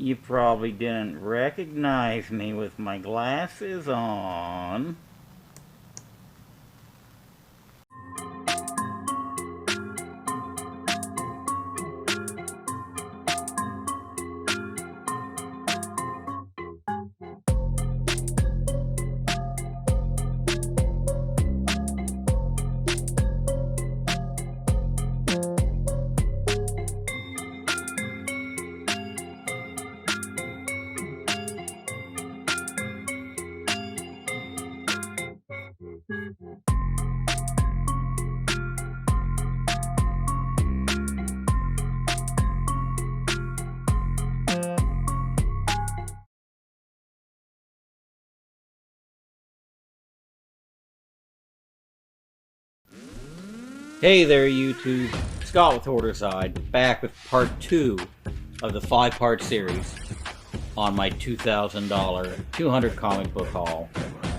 You probably didn't recognize me with my glasses on. Hey there YouTube, Scott with Orderside, back with part 2 of the 5-part series on my $2,000 200 comic book haul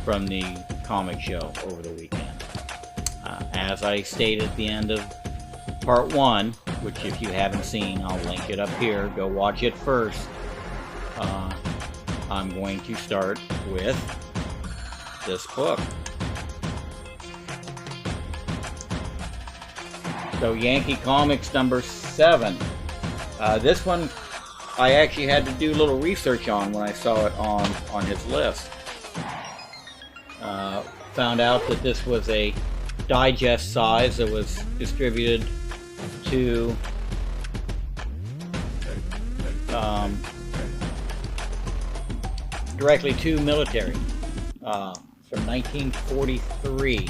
from the comic show over the weekend. As I stated at the end of part 1, which if you haven't seen, I'll link it up here, go watch it first. I'm going to start with this book. So Yankee Comics number 7. This one I actually had to do a little research on when I saw it on his list. Found out that this was a digest size that was distributed to directly to military from 1943.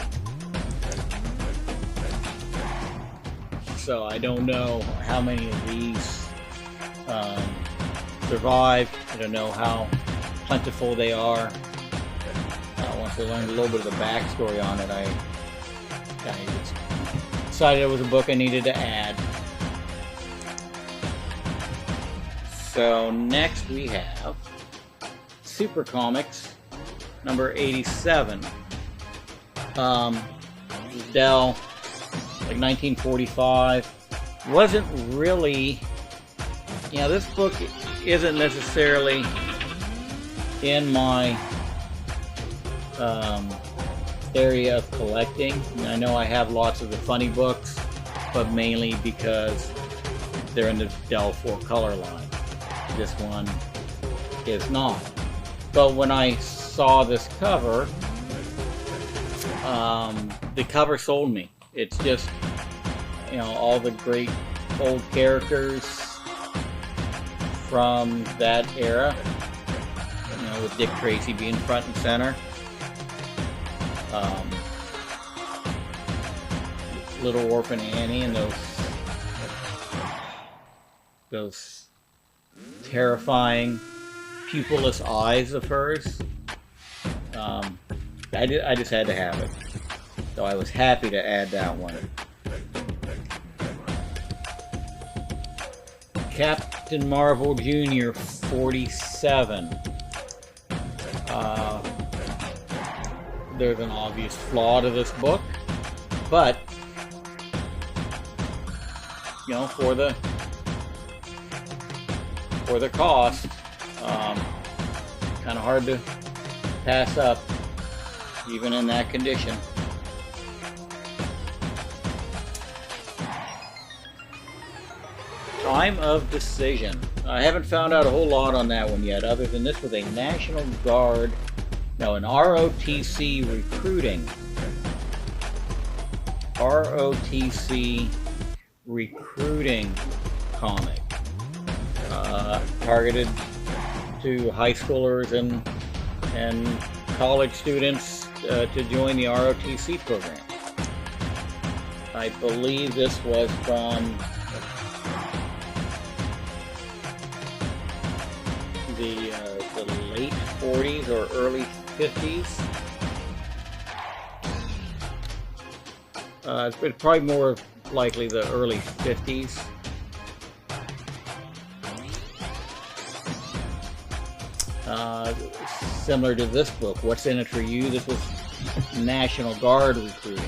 So I don't know how many of these survive. I don't know how plentiful they are. Once I learned a little bit of the backstory on it, I decided it was a book I needed to add. So next we have Super Comics number 87. Dell. Like 1945. Wasn't really, this book isn't necessarily in my area of collecting. I know I have lots of the funny books, but mainly because they're in the Dell 4-color line. This one is not. But when I saw this cover, the cover sold me. It's just, all the great old characters from that era, with Dick Tracy being front and center. Little Orphan Annie and those terrifying pupilless eyes of hers. I just had to have it. So I was happy to add that one. Captain Marvel Jr. 47. There's an obvious flaw to this book, but for the cost, kind of hard to pass up, even in that condition. Time of Decision. I haven't found out a whole lot on that one yet, other than this was a National Guard, an ROTC recruiting. ROTC recruiting comic. Targeted to high schoolers and college students to join the ROTC program. I believe this was from the late 40s or early 50s. It's probably more likely the early 50s. Similar to this book, What's in It for You? This was National Guard recruiting.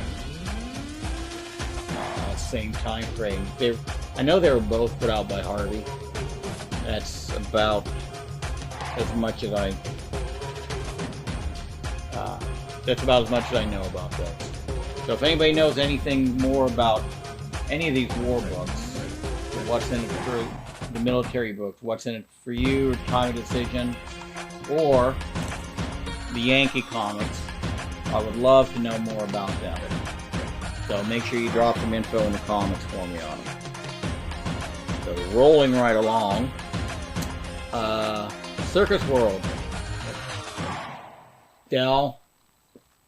Same time frame. I know they were both put out by Harvey. That's about as much as I know about those. So if anybody knows anything more about any of these war books, what's in it for the military books, what's in it for you, Time of Decision, or the Yankee comics, I would love to know more about them. So make sure you drop some info in the comments for me on them. So rolling right along, Circus World, Dell,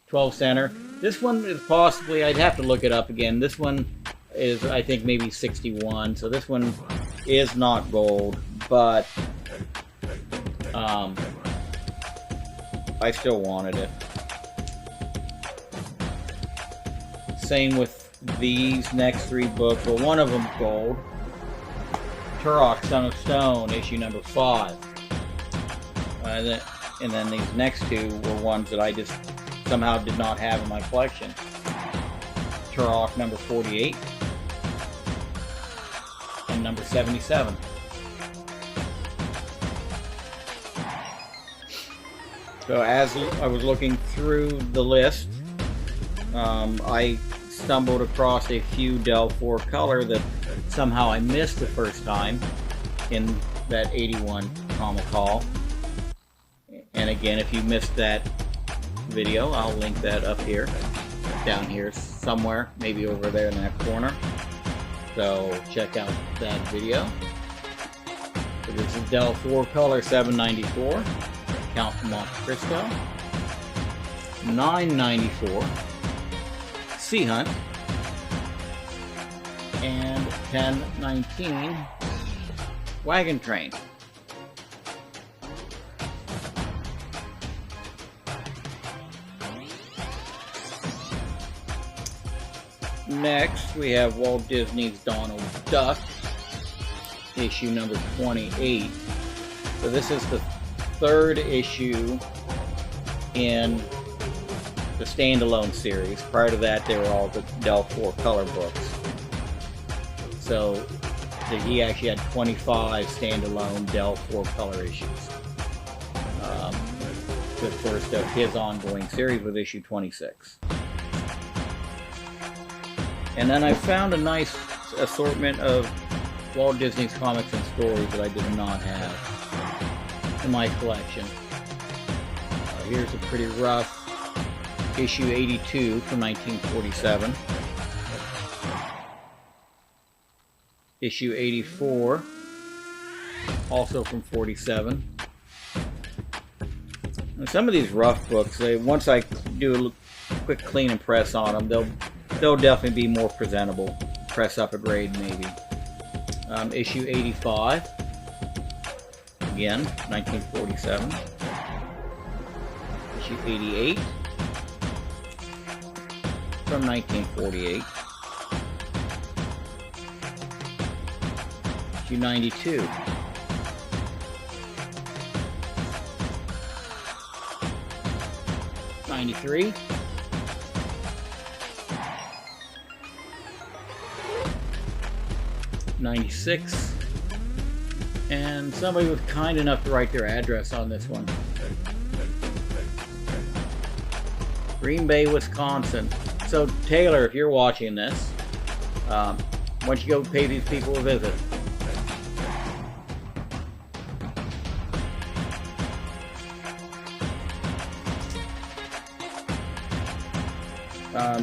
12 center. This one is possibly, I'd have to look it up again. This one is, I think, maybe 61. So this one is not gold, but I still wanted it. Same with these next three books. Well, one of them gold. TUROK, Son of Stone, issue number 5. And then these next two were ones that I just somehow did not have in my collection. TUROK number 48 and number 77. So as I was looking through the list, I stumbled across a few Dell 4 color that somehow I missed the first time in that 81 comic haul. And again, if you missed that video, I'll link that up here, down here somewhere, maybe over there in that corner. So check out that video. So this is Dell 4 color 794, Count from Monte Cristo, 994, Sea Hunt, and 1019, Wagon Train. Next, we have Walt Disney's Donald Duck, issue number 28. So this is the third issue in the standalone series. Prior to that, they were all the Dell 4 color books. So he actually had 25 standalone Dell 4 color issues. The first of his ongoing series was issue 26. And then I found a nice assortment of Walt Disney's comics and stories that I did not have in my collection. Here's a pretty rough issue 82 from 1947. Issue 84, also from 47. And some of these rough books, once I do a quick clean and press on them, they'll definitely be more presentable. Press up a grade, maybe. Issue 85, again, 1947. Issue 88, from 1948. Issue 92. '93. 96, and somebody was kind enough to write their address on this one. Green Bay, Wisconsin. So Taylor, if you're watching this, why don't you go pay these people a visit?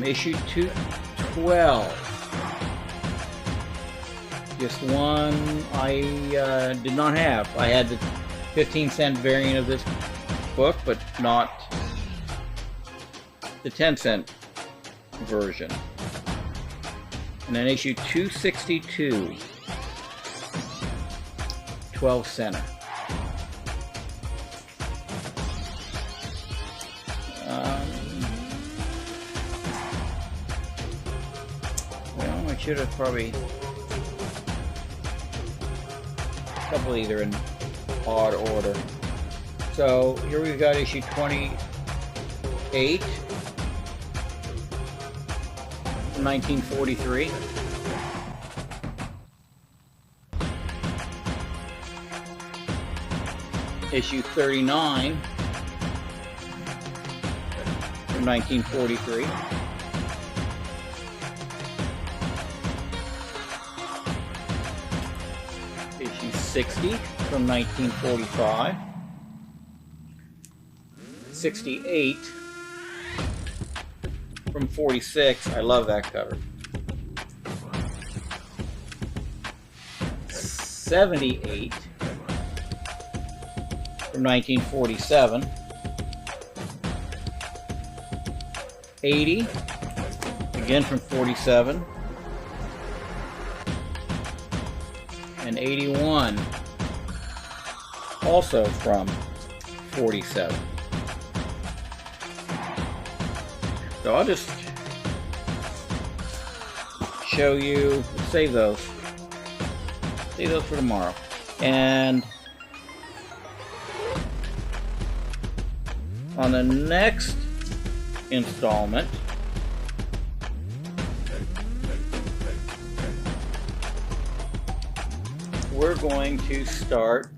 Issue 212. Just one I did not have. I had the 15-cent variant of this book, but not the 10-cent version. And then issue 262, 12 center. Well, I should have probably a couple of these are in odd order. So here we've got issue 28 from 1943. issue 39 from 1943. Issue 60 from 1945. 68 from 46. I love that cover. 78 from 1947. 80 again from 47. And 81 also from 47. So I'll just show you, save those for tomorrow. And on the next installment, we're going to start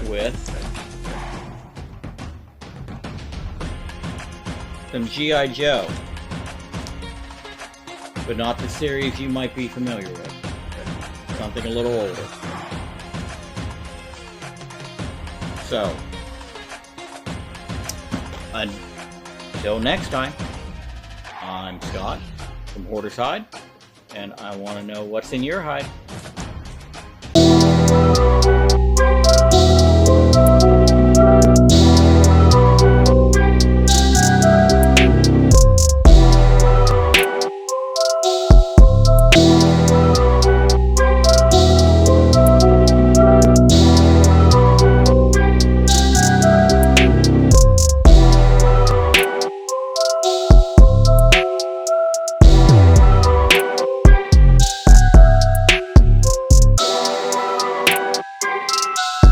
with some G.I. Joe, but not the series you might be familiar with. Something a little older. So, until next time, I'm Scott from Hoarder's Hide, and I want to know what's in your hide.